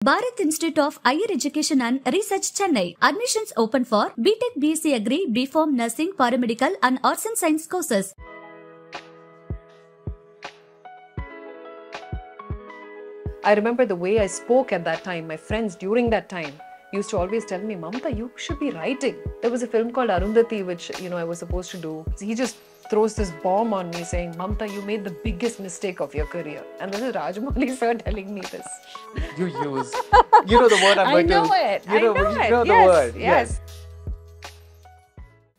Bharath Institute of Higher Education and Research, Chennai. Admissions open for BTech, BSc Agri, B.Pharm, Nursing, Paramedical and Arts and Science courses. I remember the way I spoke at that time. My friends during that time used to always tell me, Mamta, you should be writing. There was a film called Arundhati, which, I was supposed to do. He just throws this bomb on me saying, Mamta, you made the biggest mistake of your career. And this is Rajamouli sir telling me this. You use, the word I'm going to... I know it. You know the yes, word. Yes.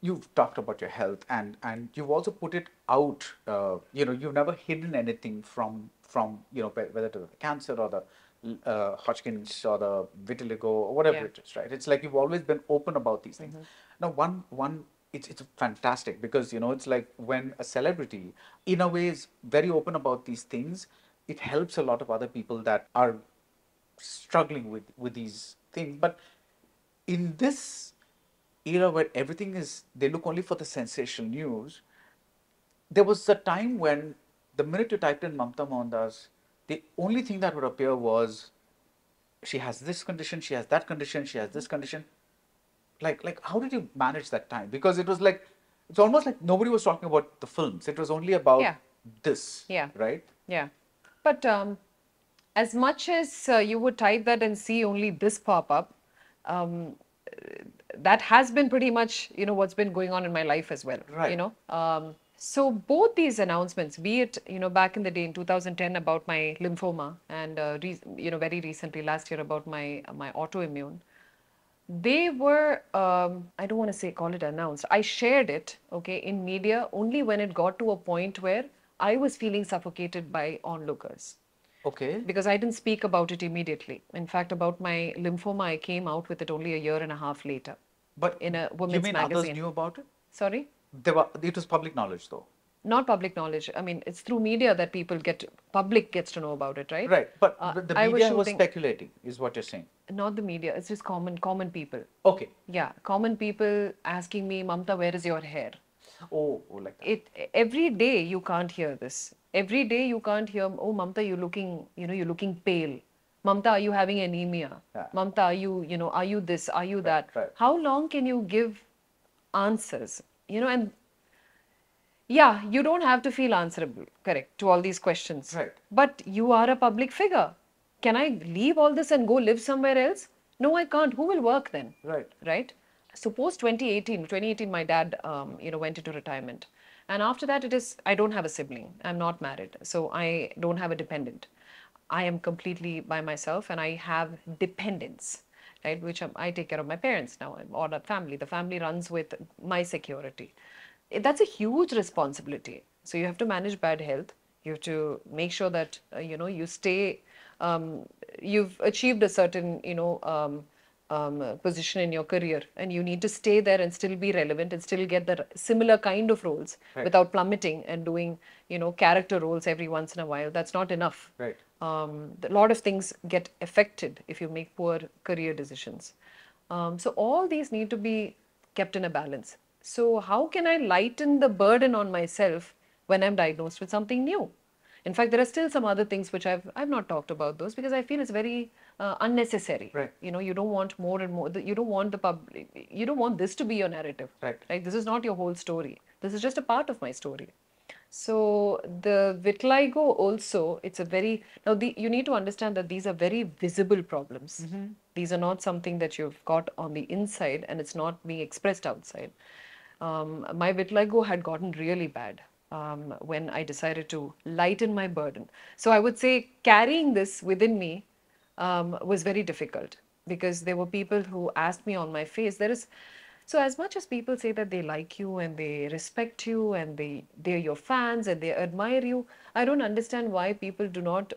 You've talked about your health and you've also put it out. You've never hidden anything from whether it was the cancer or the Hodgkin's or the vitiligo or whatever it is, right? It's like you've always been open about these things. Now, it's fantastic because, it's like when a celebrity, in a way, is very open about these things, it helps a lot of other people that are struggling with these things. But in this era where everything is, they look only for the sensational news, there was a time when the minute you typed in Mamta Mohandas, the only thing that would appear was, she has this condition, she has that condition, she has this condition. Like how did you manage that time? Because it was like, it's almost like nobody was talking about the films. It was only about this, right? Yeah. But as much as you would type that and see only this pop up, that has been pretty much, what's been going on in my life as well, right. So both these announcements, be it, back in the day in 2010 about my lymphoma and, very recently last year about my autoimmune, they were, I don't want to call it announced. I shared it, in media only when it got to a point where I was feeling suffocated by onlookers. Okay. Because I didn't speak about it immediately. In fact, about my lymphoma, I came out with it only a year and a half later. But in a women's magazine. You mean others knew about it? Sorry? It was public knowledge though. Not public knowledge. I mean, it's through media that public gets to know about it, right? Right. But the media was speculating, is what you're saying. Not the media. It's just common people. Okay. Yeah. Common people asking me, Mamta, where is your hair? Oh, like that. Every day you can't hear this. Every day you can't hear, oh, Mamta, you're looking pale. Mamta, are you having anemia? Yeah. Mamta, are you this? Are you that? Right. How long can you give answers? And yeah, you don't have to feel answerable, correct, to all these questions. Right. But you are a public figure. Can I leave all this and go live somewhere else? No, I can't. Who will work then? Right. Right? So post 2018, my dad, went into retirement. And after that, I don't have a sibling. I'm not married. So I don't have a dependent. I am completely by myself and I have dependents, right? Which I take care of my parents now or the family. The family runs with my security. That's a huge responsibility. So you have to manage bad health. You have to make sure that, you stay, you've achieved a certain, position in your career and you need to stay there and still be relevant and still get the similar kind of roles without plummeting and doing, character roles every once in a while. That's not enough. Right. A lot of things get affected if you make poor career decisions. So all these need to be kept in a balance. So how can I lighten the burden on myself when I'm diagnosed with something new? In fact, there are still some other things which I've not talked about those because I feel it's very unnecessary. Right. You don't want more and more. You don't want you don't want this to be your narrative. Right. Right. This is not your whole story. This is just a part of my story. So the vitiligo also, you need to understand that these are very visible problems. Mm-hmm. These are not something that you've got on the inside and it's not being expressed outside. My vitiligo had gotten really bad when I decided to lighten my burden. So I would say carrying this within me was very difficult because there were people who asked me on my face, so as much as people say that they like you and they respect you and they're your fans and they admire you, I don't understand why people do not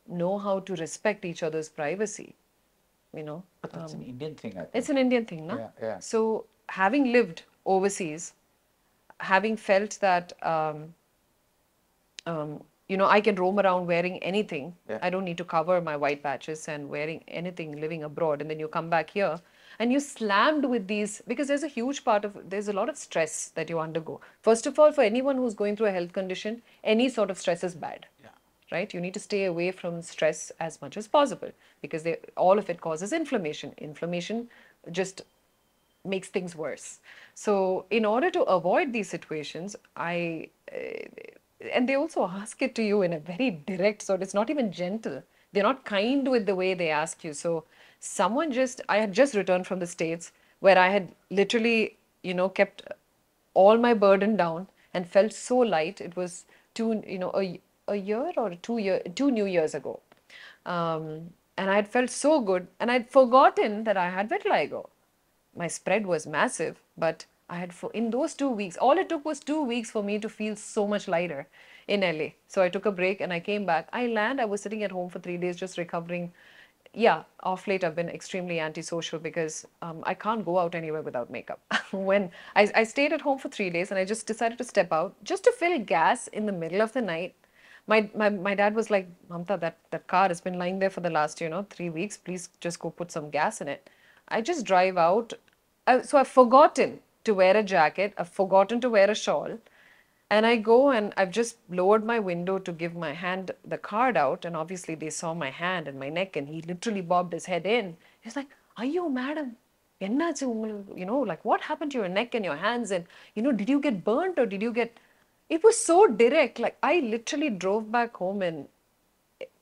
know how to respect each other's privacy. But that's an Indian thing, I think. It's an Indian thing, no? Yeah, yeah. So having lived overseas, having felt that, I can roam around wearing anything. Yeah. I don't need to cover my white patches and wearing anything living abroad. And then you come back here and you're slammed with these, because there's a lot of stress that you undergo. First of all, for anyone who's going through a health condition, any sort of stress is bad. Yeah. right? You need to stay away from stress as much as possible because all of it causes inflammation. Inflammation just makes things worse. So in order to avoid these situations, and they also ask it to you in a very direct sort. It's not even gentle. They're not kind with the way they ask you. So I had just returned from the States where I had literally, kept all my burden down and felt so light. It was a year or 2 New Years ago. And I had felt so good and I'd forgotten that I had vitiligo. My spread was massive, but in those 2 weeks, all it took was 2 weeks for me to feel so much lighter in LA. So I took a break and I came back. I was sitting at home for 3 days just recovering. Yeah, off late I've been extremely antisocial because I can't go out anywhere without makeup. When I stayed at home for 3 days and I just decided to step out just to fill gas in the middle of the night. My dad was like, Mamta, that car has been lying there for the last 3 weeks. Please just go put some gas in it. I just drive out. So I've forgotten to wear a jacket. I've forgotten to wear a shawl. And I go and I've just lowered my window to give my hand the card out. And obviously they saw my hand and my neck and he literally bobbed his head in. He's like, are you madam? Like what happened to your neck and your hands? And, did you get burnt or did you get... It was so direct. Like I literally drove back home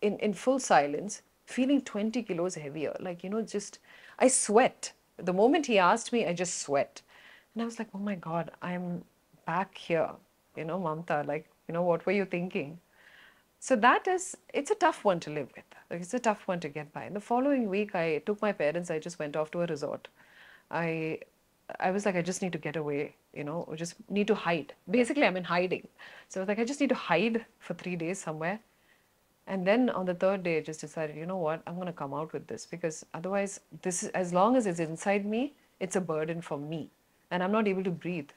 in full silence, feeling 20 kilos heavier. Like, I sweat. The moment he asked me, I just sweat. And I was like, oh my God, I'm back here. Mamta, like, what were you thinking? So it's a tough one to live with. Like, it's a tough one to get by. And the following week, I took my parents, I just went off to a resort. I was like, I just need to get away, or just need to hide. Basically, I'm in hiding. So I was like, I just need to hide for 3 days somewhere. And then on the third day, I just decided, you know what, I'm going to come out with this because otherwise, as long as it's inside me, it's a burden for me. And I'm not able to breathe.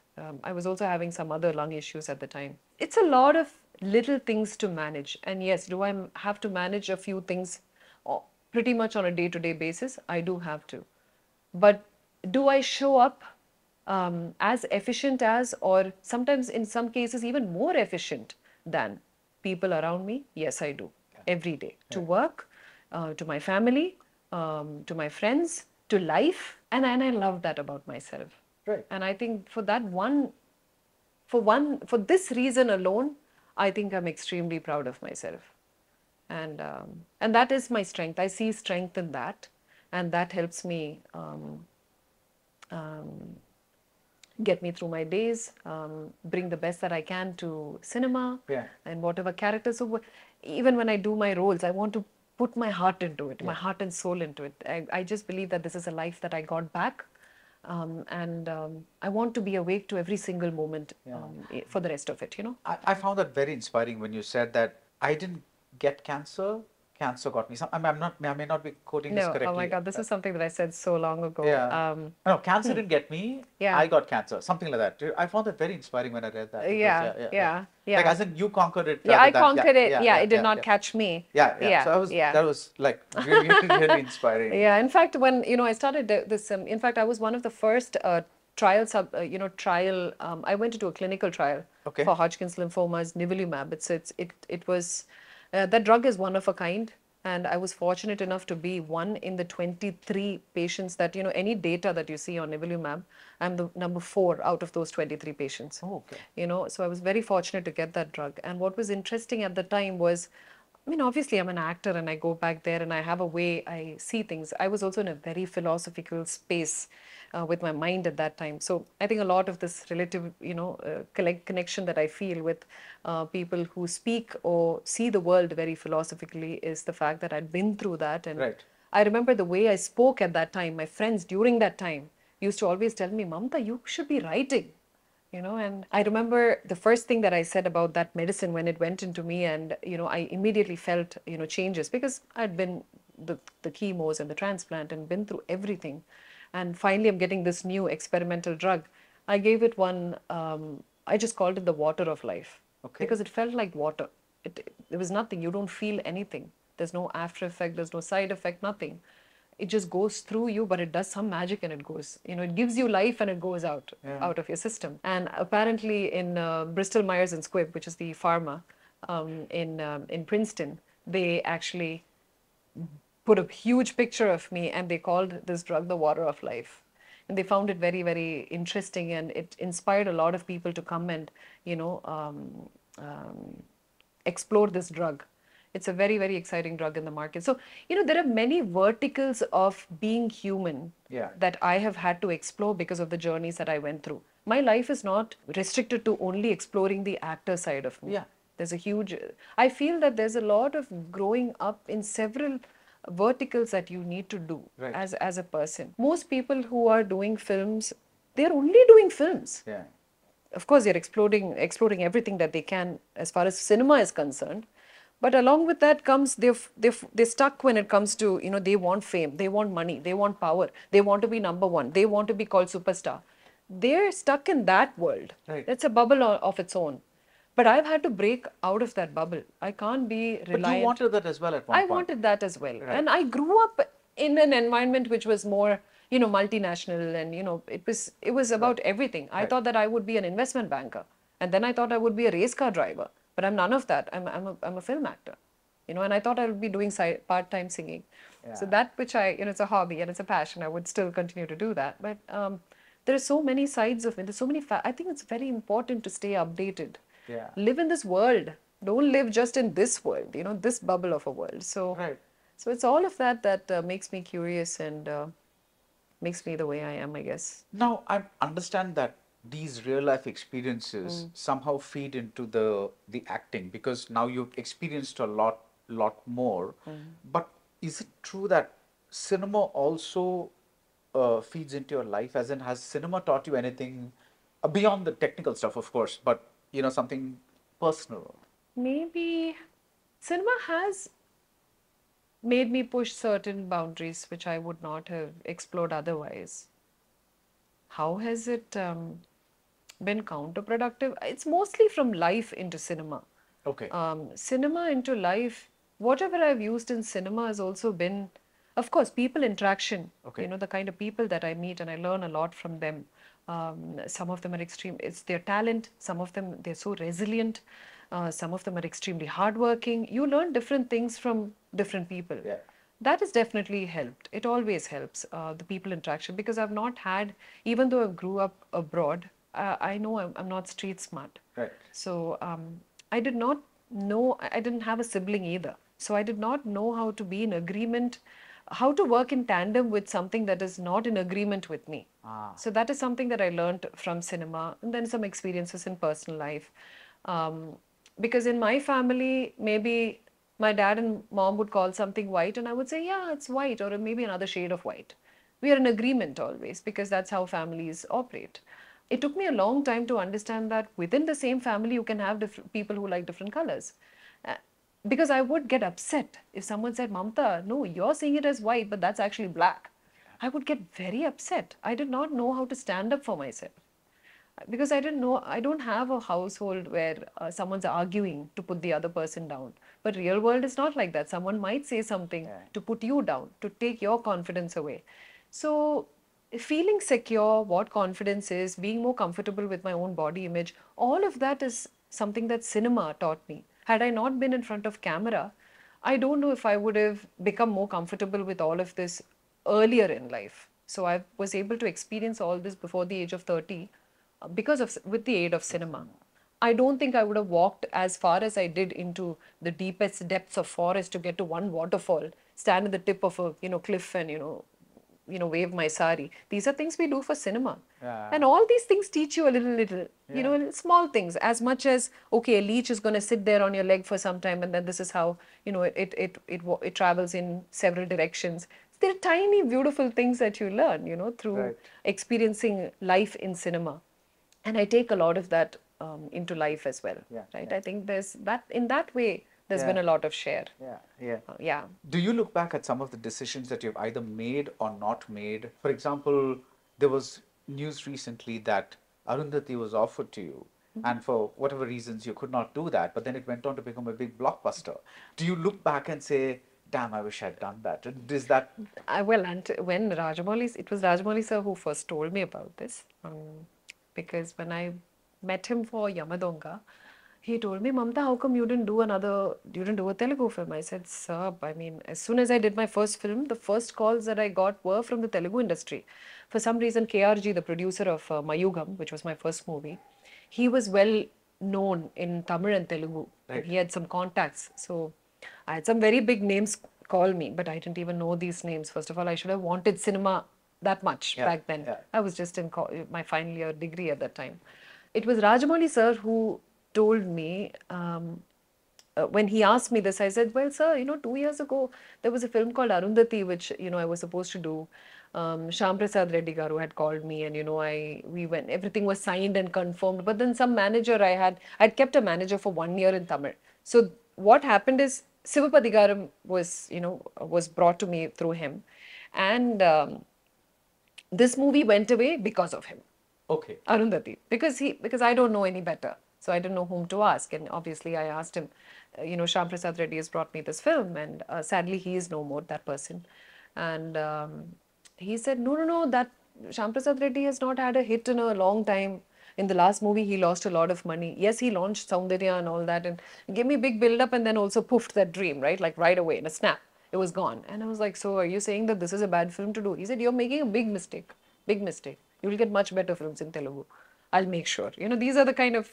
I was also having some other lung issues at the time. It's a lot of little things to manage. And yes, do I have to manage a few things pretty much on a day-to-day basis? I do have to. But do I show up as efficient as, or sometimes in some cases even more efficient than people around me? Yes, I do. Every day. To work, to my family, to my friends, to life. And I love that about myself. Right. And I think for this reason alone, I think I'm extremely proud of myself. And that is my strength. I see strength in that. And that helps me get me through my days, bring the best that I can to cinema and whatever characters. So even when I do my roles, I want to put my heart into it, my heart and soul into it. I just believe that this is a life that I got back. And I want to be awake to every single moment for the rest of it, I found that very inspiring when you said that I didn't get cancer. Cancer got me. I may not be quoting this correctly. Oh my God, this is something that I said so long ago. No, cancer didn't get me. I got cancer. Something like that. I found that very inspiring when I read that. Yeah. Like as in you conquered it. I conquered it. It did not catch me. So that was like really, really inspiring. Yeah. In fact, when I started this, in fact, I was one of the first I went into a clinical trial for Hodgkin's lymphomas, nivolumab. It was. That drug is one of a kind, and I was fortunate enough to be one in the 23 patients that, any data that you see on nivolumab, I'm the number 4 out of those 23 patients. Oh, okay. So I was very fortunate to get that drug. And what was interesting at the time was, obviously I'm an actor and I go back there and I have a way I see things. I was also in a very philosophical space with my mind at that time. So I think a lot of this relative, connection that I feel with people who speak or see the world very philosophically is the fact that I'd been through that. And I remember the way I spoke at that time. My friends during that time used to always tell me, Mamta, you should be writing. And I remember the first thing that I said about that medicine when it went into me, and, I immediately felt, changes because I'd been the chemos and the transplant and been through everything. And finally, I'm getting this new experimental drug. I gave it one, I just called it the water of life because it felt like water. There was nothing. You don't feel anything. There's no after effect. There's no side effect, nothing. It just goes through you, but it does some magic and it goes, it gives you life and it goes out of your system. And apparently in Bristol Myers and Squibb, which is the pharma, in Princeton, they actually put a huge picture of me and they called this drug the water of life. And they found it very, very interesting, and it inspired a lot of people to come and, you know, explore this drug. It's a very, very exciting drug in the market. So, you know, there are many verticals of being human that I have had to explore because of the journeys that I went through. My life is not restricted to only exploring the actor side of me. Yeah. There's a huge, I feel that there's a lot of growing up in several verticals that you need to do as a person. Most people who are doing films, they're only doing films. Yeah. Of course, they're exploring everything that they can as far as cinema is concerned. But along with that comes they're stuck when it comes to, you know, they want fame, they want money, they want power, they want to be number one, they want to be called superstar. They're stuck in that world. Right. It's a bubble of its own. But I've had to break out of that bubble. I can't be reliant. But you wanted that as well at one I point. wanted that as well. Right. And I grew up in an environment which was more, you know, multinational, and, you know, it was about everything. I thought that I would be an investment banker. And then I thought I would be a race car driver. But I'm none of that. I'm a film actor. You know, and I thought I would be doing part-time singing. So that which you know, it's a hobby and it's a passion. I would still continue to do that. But there are so many sides of it. There's so many, I think it's very important to stay updated. Yeah. Live in this world. Don't live just in this world, you know, this bubble of a world. So, so it's all of that that makes me curious and makes me the way I am, I guess. Now, I understand that these real life experiences somehow feed into the acting, because now you've experienced a lot more. But is it true that cinema also feeds into your life? As in, has cinema taught you anything beyond the technical stuff, of course, but, you know, something personal? Maybe cinema has made me push certain boundaries which I would not have explored otherwise. How has it been counterproductive? It's mostly from life into cinema. Okay. Cinema into life, whatever I've used in cinema has also been, of course, people interaction. Okay. You know, the kind of people that I meet, and I learn a lot from them. Some of them are extreme. It's their talent. Some of them, they're so resilient. Some of them are extremely hardworking. You learn different things from different people. Yeah. That has definitely helped. It always helps, the people interaction, because I've not had, even though I grew up abroad, I know I'm not street smart. Right. So I did not know, I didn't have a sibling either. So I did not know how to be in agreement, how to work in tandem with something that is not in agreement with me. So that is something that I learned from cinema, and then some experiences in personal life. Because in my family, maybe my dad and mom would call something white, and I would say, yeah, it's white, or maybe another shade of white. We are in agreement always, because that's how families operate. It took me a long time to understand that within the same family, you can have people who like different colors. Because I would get upset if someone said, Mamta, no, you're seeing it as white, but that's actually black. I would get very upset. I did not know how to stand up for myself. Because I didn't know, I don't have a household where someone's arguing to put the other person down. But real world is not like that. Someone might say something to put you down, to take your confidence away. So feeling secure, what confidence is, being more comfortable with my own body image, all of that is something that cinema taught me. Had I not been in front of camera, I don't know if I would have become more comfortable with all of this earlier in life. So I was able to experience all this before the age of 30 with the aid of cinema. I don't think I would have walked as far as I did into the deepest depths of forest to get to one waterfall, stand at the tip of a cliff and wave my sari. These are things we do for cinema. And all these things teach you a little, small things, as much as, okay, a leech is going to sit there on your leg for some time, and then this is how, it travels in several directions. There are tiny, beautiful things that you learn, through experiencing life in cinema. And I take a lot of that into life as well, right? I think there's that, in that way, there's been a lot of share. Yeah. Do you look back at some of the decisions that you've either made or not made? For example, there was news recently that Arundhati was offered to you, and for whatever reasons you could not do that, but then it went on to become a big blockbuster. Do you look back and say, damn, I wish I'd done that? Is that... Well, and when Rajamouli, it was Rajamouli sir who first told me about this. Because when I met him for Yamadonga, He told me, Mamta, how come you didn't do a Telugu film? I said, sir, I mean, as soon as I did my first film, the first calls that I got were from the Telugu industry. For some reason, KRG, the producer of Mayugam, which was my first movie, he was well known in Tamil and Telugu. Right. He had some contacts. So I had some very big names call me, but I didn't even know these names. First of all, I should have wanted cinema that much back then. I was just in my final year degree at that time. It was Rajamouli sir who told me, when he asked me this, I said, well, sir, 2 years ago, there was a film called Arundhati, which, I was supposed to do. Shyam Prasad Reddy Garu had called me, and, we went, everything was signed and confirmed. But then some manager I'd kept a manager for 1 year in Tamil. So what happened is, Sivapati Garam was brought to me through him. And this movie went away because of him. Okay. Arundhati, because I don't know any better. So I didn't know whom to ask. And obviously I asked him, Shyam Prasad Reddy has brought me this film, and sadly he is no more, that person. And he said, no, that Shyam Prasad Reddy has not had a hit in a long time. In the last movie, he lost a lot of money. Yes, he launched Saundarya and all that and gave me big build-up, and then also poofed that dream, right? Like right away, in a snap, it was gone. And I was like, so are you saying that this is a bad film to do? He said, you're making a big mistake. Big mistake. You will get much better films in Telugu. I'll make sure. These are the kind of,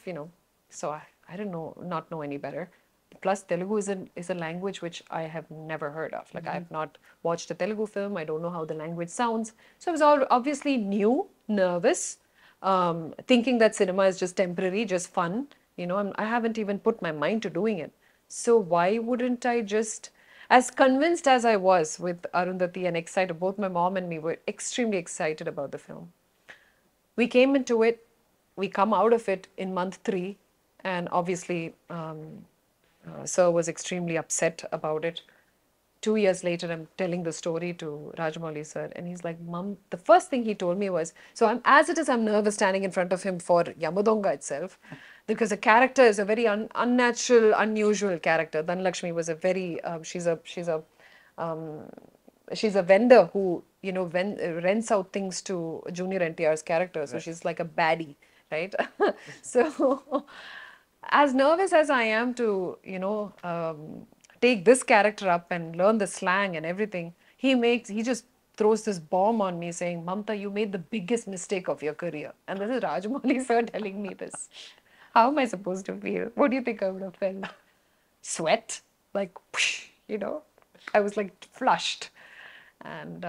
so I didn't not know any better. Plus, Telugu is a language which I have never heard of. Like, I've not watched a Telugu film. I don't know how the language sounds. So I was all obviously new, nervous, thinking that cinema is just temporary, just fun. I haven't even put my mind to doing it. So why wouldn't I just, as convinced as I was with Arundhati and excited, both my mom and me were extremely excited about the film. We came into it, we come out of it in month 3, and obviously Sir was extremely upset about it. 2 years later, I'm telling the story to Rajamouli sir, and he's like, Mom, the first thing he told me was, so I'm nervous standing in front of him for Yamadonga itself, because the character is a very unnatural, unusual character. Dhanlakshmi was a very, she's a vendor who, rents out things to Junior NTR's character. So she's like a baddie, right? So as nervous as I am to, take this character up and learn the slang and everything, he just throws this bomb on me saying, Mamta, you made the biggest mistake of your career. And this is Rajamouli sir telling me this. How am I supposed to feel? What do you think I would have felt? Sweat? Like, whoosh, I was like flushed. And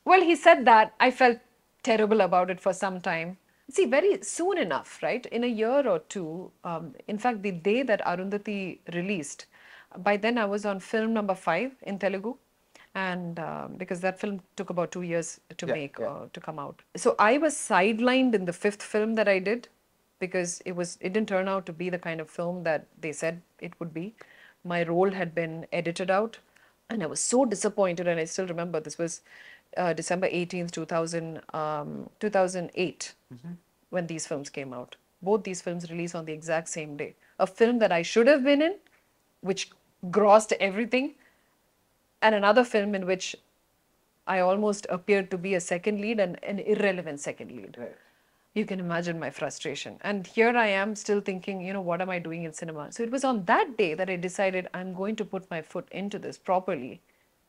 well, he said that. I felt terrible about it for some time. See, very soon enough, right? In a year or two, in fact, the day that Arundhati released, by then I was on film number 5 in Telugu. And because that film took about 2 years to make, to come out. So I was sidelined in the 5th film that I did, because it didn't turn out to be the kind of film that they said it would be. My role had been edited out, and I was so disappointed. And I still remember, this was December 18th, 2008, when these films came out. Both these films released on the exact same day. A film that I should have been in, which grossed everything, and another film in which I almost appeared to be a second lead, and an irrelevant second lead. Right. You can imagine my frustration. And here I am still thinking, what am I doing in cinema? So it was on that day that I decided I'm going to put my foot into this properly,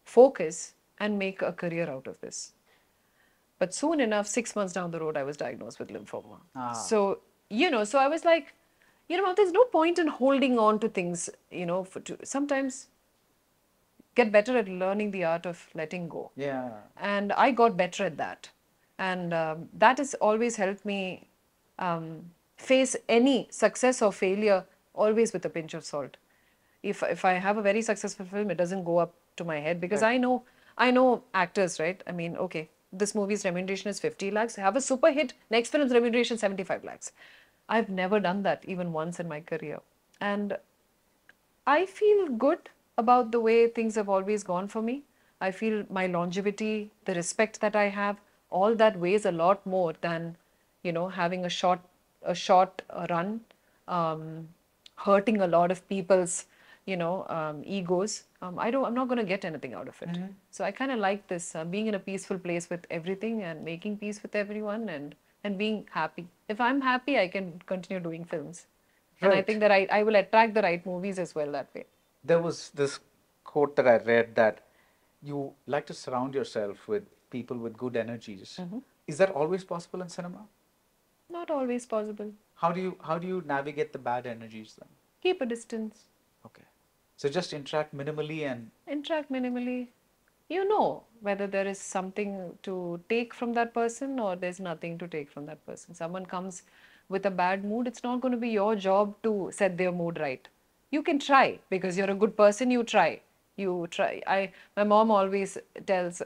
focus, and make a career out of this. But soon enough, 6 months down the road, I was diagnosed with lymphoma. So, so I was like, there's no point in holding on to things, sometimes get better at learning the art of letting go. Yeah. And I got better at that. And that has always helped me face any success or failure always with a pinch of salt. If I have a very successful film, it doesn't go up to my head, because I know actors, right? I mean, okay, this movie's remuneration is 50 lakhs. Have a super hit, next film's remuneration 75 lakhs. I've never done that even once in my career. And I feel good about the way things have always gone for me. I feel my longevity, the respect that I have, all that weighs a lot more than, having a short run, hurting a lot of people's, egos. I'm not going to get anything out of it. So I kind of like this, being in a peaceful place with everything and making peace with everyone, and being happy. If I'm happy, I can continue doing films. And I Right. think that I will attract the right movies as well that way. There was this quote that I read that you like to surround yourself with people with good energies. Is that always possible in cinema? Not always possible. How do you navigate the bad energies then? Keep a distance. Okay. So just interact minimally and Interact minimally. You know whether there is something to take from that person or there's nothing to take from that person. Someone comes with a bad mood, it's not going to be your job to set their mood right. You can try because you're a good person, you try. You try. My mom always tells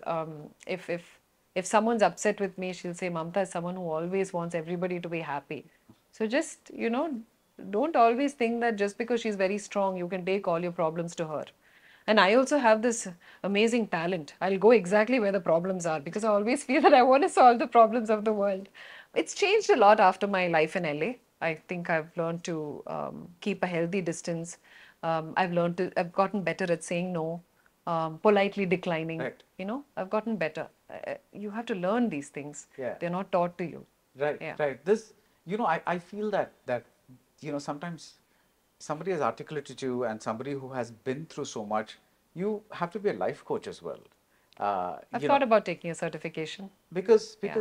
if someone's upset with me, she'll say, Mamta is someone who always wants everybody to be happy. So just, don't always think that just because she's very strong, you can take all your problems to her. And I also have this amazing talent. I'll go exactly where the problems are because I always feel that I want to solve the problems of the world. It's changed a lot after my life in LA. I think I've learned to keep a healthy distance. I've gotten better at saying no, politely declining. Right. I've gotten better. You have to learn these things. Yeah. They're not taught to you. right, Yeah. right. I feel that sometimes somebody as articulate to you and somebody who has been through so much, you have to be a life coach as well. I've You thought know, about taking a certification. because Yeah.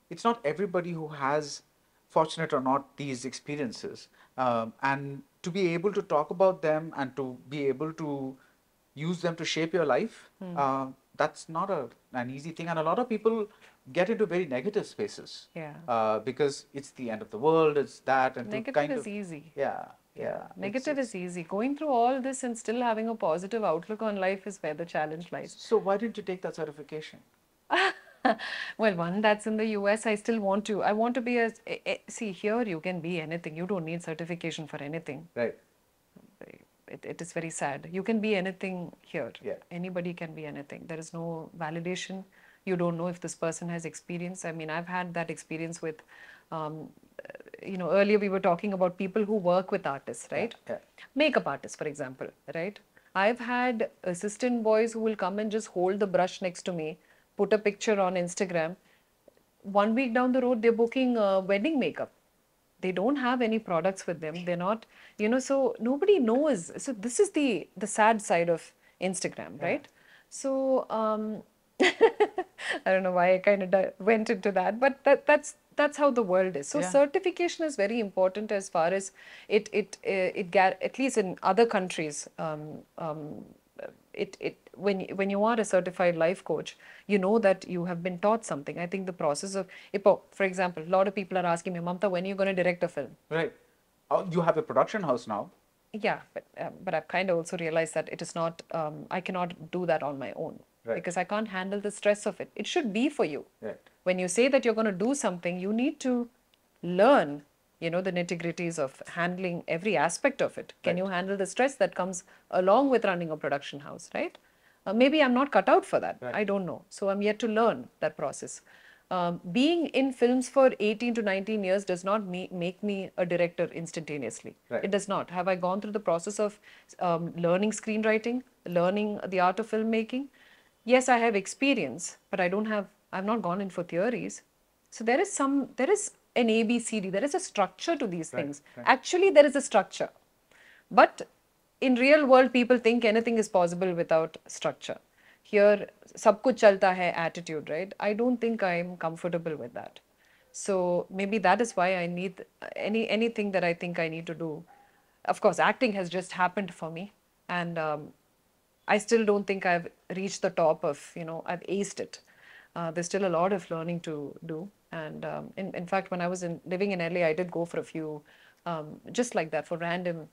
it's not everybody who has, fortunate or not, these experiences, and to be able to talk about them and to be able to use them to shape your life, that's not an easy thing, and a lot of people get into very negative spaces, Yeah. because it's the end of the world, it's that, and to Negative kind is of easy. yeah. Negative is easy. Going through all this and still having a positive outlook on life is where the challenge lies. So why didn't you take that certification? Well, one, that's in the US. I still want to. I want to be see, here you can be anything. You don't need certification for anything. Right. It is very sad. You can be anything here. Yeah. Anybody can be anything. There is no validation. You don't know if this person has experience. I mean, I've had that experience with, earlier we were talking about people who work with artists, right? Yeah. Makeup artists, for example, right? I've had assistant boys who will come and just hold the brush next to me, put a picture on Instagram. 1 week down the road, they're booking wedding makeup. They don't have any products with them. They're not, so nobody knows. So this is the sad side of Instagram, right? So I don't know why I kind of went into that, but that's how the world is. So Yeah. certification is very important as far as at least in other countries. When you are a certified life coach, you know that you have been taught something. I think the process of, for example, a lot of people are asking me, Mamta, when are you going to direct a film? Right. Oh, you have a production house now. Yeah, but I've kind of also realized that it is not, I cannot do that on my own. Right. Because I can't handle the stress of it. It should be for you. Right. When you say that you're going to do something, you need to learn, the nitty-gritties of handling every aspect of it. Can Right. you handle the stress that comes along with running a production house, right? Maybe I'm not cut out for that. Right. I don't know. So I'm yet to learn that process. Being in films for 18 to 19 years does not make me a director instantaneously. Right. It does not. Have I gone through the process of learning screenwriting, learning the art of filmmaking? Yes, I have experience, but I've not gone in for theories. So there is an ABCD, there is a structure to these Right, things. right. Actually, there is a structure. But in real world, people think anything is possible without structure. Here, sab kuch chalta hai attitude, right? I don't think I'm comfortable with that. So maybe that is why I need anything that I think I need to do. Of course, acting has just happened for me. And I still don't think I've reached the top of, I've aced it. There's still a lot of learning to do. And in fact, when I was living in LA, I did go for a few, just like that, for random,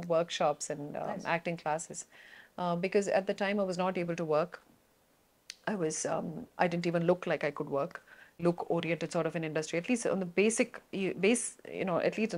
workshops and Nice. acting classes. Because at the time I was not able to work. I didn't even look like I could work. Look oriented sort of an industry, at least on the basic base, at least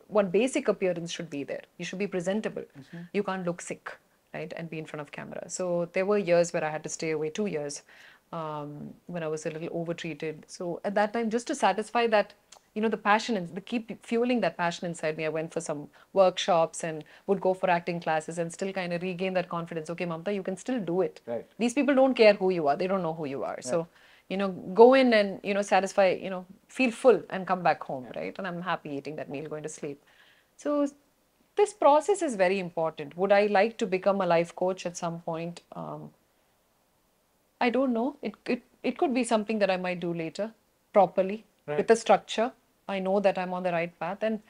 one basic appearance should be there. You should be presentable. You can't look sick, right, and be in front of camera. So there were years where I had to stay away, 2 years, when I was a little overtreated. So at that time, just to satisfy that, the passion and the keep fueling that passion inside me, I went for some workshops and would go for acting classes and still kind of regain that confidence. Okay, Mamta, you can still do it. Right. These people don't care who you are. They don't know who you are. So, go in and, satisfy, feel full and come back home, right? And I'm happy eating that meal, going to sleep. So this process is very important. Would I like to become a life coach at some point? I don't know. It could be something that I might do later, properly, with a structure. I know that I'm on the right path. And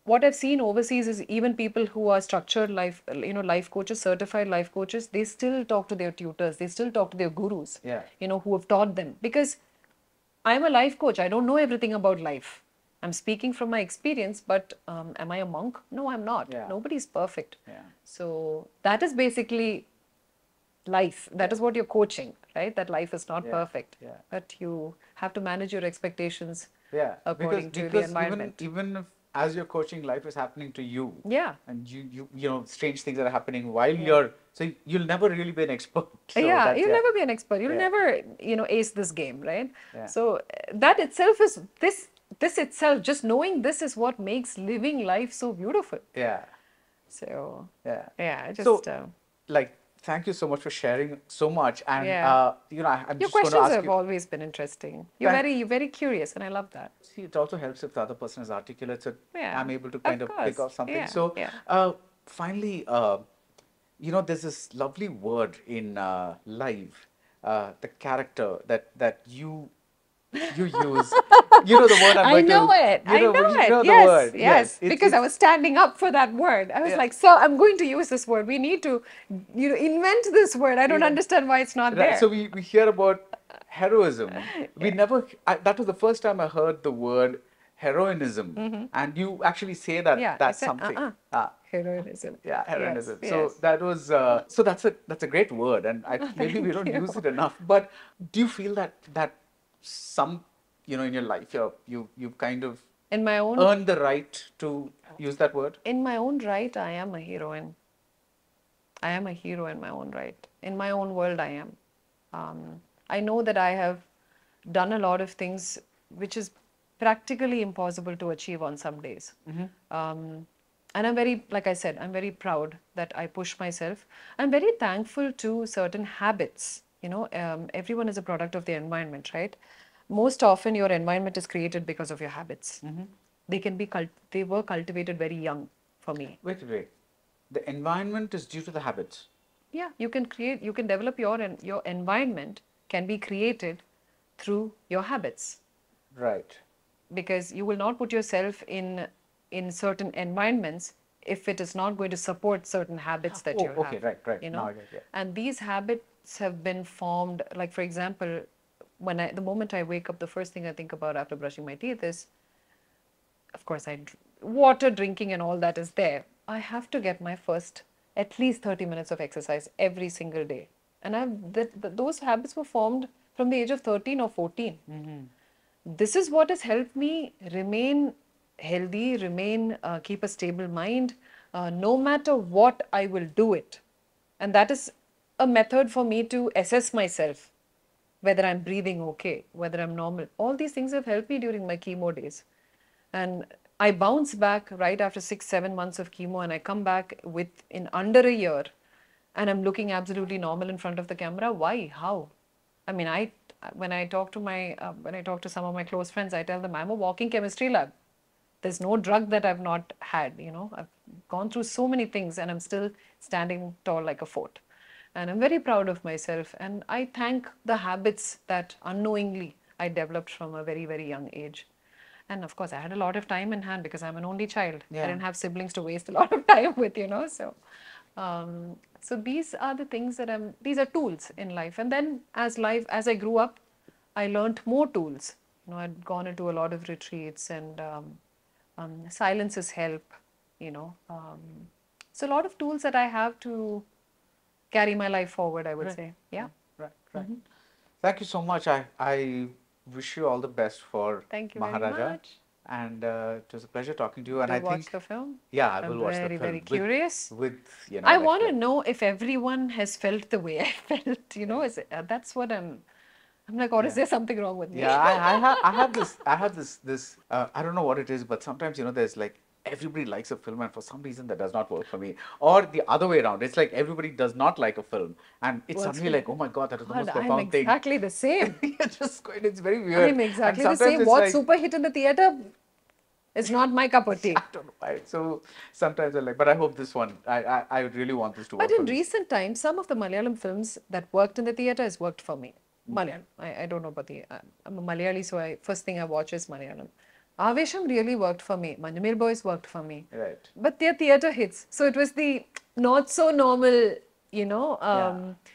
what I've seen overseas is even people who are structured life, life coaches, certified life coaches, they still talk to their tutors. They still talk to their gurus, who have taught them. Because I'm a life coach. I don't know everything about life. I'm speaking from my experience, but am I a monk? No, I'm not. Nobody's perfect. So that is basically life. That is what you're coaching, right? That life is not perfect, but you have to manage your expectations according to the environment. Even if as you're coaching, life is happening to you. And you strange things are happening while so you'll never really be an expert. So you'll never be an expert. You'll never, ace this game, right? So that itself is this itself, just knowing this is what makes living life so beautiful. So thank you so much for sharing so much. And I'm your just going to questions ask have you. always been interesting. You're very curious, and I love that. See, it also helps if the other person is articulate, so I'm able to kind of pick off something. Finally, there's this lovely word in live, the character that you use. You know the word I'm going to... I know it. The word. Yes. Because I was standing up for that word. I was like, so I'm going to use this word. We need to, invent this word. I don't understand why it's not there. So we hear about heroism. We never... that was the first time I heard the word heroinism. And you actually say that that's something. Heroism. Heroism. So that was... so that's a great word. And maybe we don't use it enough. But do you feel that some, in your life, you've kind of in my own earned the right to use that word? In my own right, I am a heroine. I am a hero in my own right. In my own world, I am. I know that I have done a lot of things which is practically impossible to achieve on some days. And I'm very, like I said, I'm very proud that I push myself. I'm very thankful to certain habits. Everyone is a product of their environment, right? Most often your environment is created because of your habits. They were cultivated very young for me. Wait. The environment is due to the habits. Yeah, you can develop your environment can be created through your habits. Right. Because you will not put yourself in certain environments if it is not going to support certain habits that you have. Okay, right. Now I get it. And these habits have been formed, like for example, the moment I wake up, the first thing I think about after brushing my teeth is, of course, water drinking and all that is there. I have to get my first at least 30 minutes of exercise every single day. And those habits were formed from the age of 13 or 14. This is what has helped me remain healthy, keep a stable mind. No matter what, I will do it. And that is a method for me to assess myself, whether I'm breathing okay, whether I'm normal. All these things have helped me during my chemo days. And I bounce back right after 6-7 months of chemo, and I come back in under a year, and I'm looking absolutely normal in front of the camera. Why? How? I mean, when I talk to some of my close friends, I tell them I'm a walking chemistry lab. There's no drug that I've not had. I've gone through so many things, and I'm still standing tall like a fort. And I'm very proud of myself. And I thank the habits that unknowingly I developed from a very, very young age. And of course, I had a lot of time in hand because I'm an only child. I didn't have siblings to waste a lot of time with, So, so these are the things these are tools in life. And then as I grew up, I learned more tools. I'd gone into a lot of retreats, and silences help, so a lot of tools that I have to carry my life forward, I would say. Yeah. Right. Thank you so much. I wish you all the best for Thank you Maharaja. very much. And it was a pleasure talking to you. And I think watch the film. Yeah, I will watch the film. I'm very curious. I want to know if everyone has felt the way I felt. That's what I'm like, or is there something wrong with me? Yeah, I have this. I don't know what it is, but sometimes there's like everybody likes a film, and for some reason that does not work for me. Or the other way around. It's like everybody does not like a film, and it's suddenly like, oh my God, that is the most profound thing. I'm exactly the same. It's very weird. I'm exactly the same. What's super hit in the theater? It's not my cup of tea. I don't know why. So sometimes I'm like, but I hope this one, I really want this to work But for in me. recent times, some of the Malayalam films that worked in the theatre has worked for me. Malayalam. I don't know about the. I'm a Malayali, so first thing I watch is Malayalam. Avesham really worked for me. Manjamil Boys worked for me. Right. But they're theatre hits. So it was the not so normal,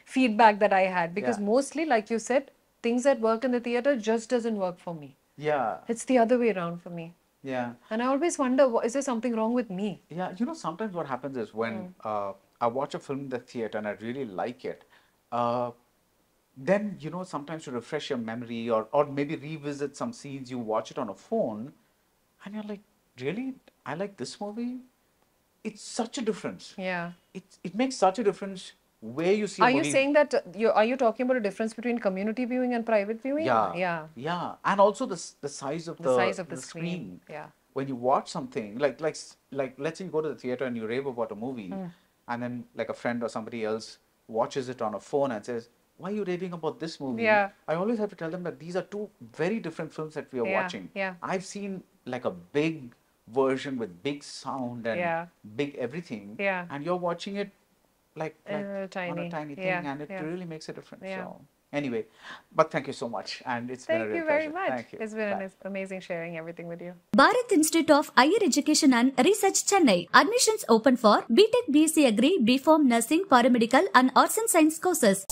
feedback that I had. Because Yeah. mostly, like you said, things that work in the theatre just doesn't work for me. Yeah. It's the other way around for me. Yeah. And I always wonder, is there something wrong with me? Yeah, sometimes what happens is when I watch a film in the theater and I really like it, then, sometimes to refresh your memory or maybe revisit some scenes, you watch it on a phone and you're like, really? I like this movie? It's such a difference. Yeah. It makes such a difference where you see a Are you movie. saying that are you talking about a difference between community viewing and private viewing? Yeah. Yeah. Yeah. And also the size of The size of the screen. Yeah. When you watch something, like let's say you go to the theater and you rave about a movie, and then like a friend or somebody else watches it on a phone and says, why are you raving about this movie? Yeah. I always have to tell them that these are two very different films that we are Yeah, watching. yeah. I've seen like a big version with big sound and Yeah. big everything. Yeah. And you're watching it like on a tiny. tiny thing, Yeah, and it yeah. really makes a difference. Yeah. So anyway, but thank you so much, and it's been a Thank real you very pleasure. much. Thank you. It's been Bye. amazing sharing everything with you. Bharath Institute of Higher Education and Research, Chennai. Admissions open for BTech, BSc Agri, BPharm, Nursing, Paramedical and Arts and Science courses.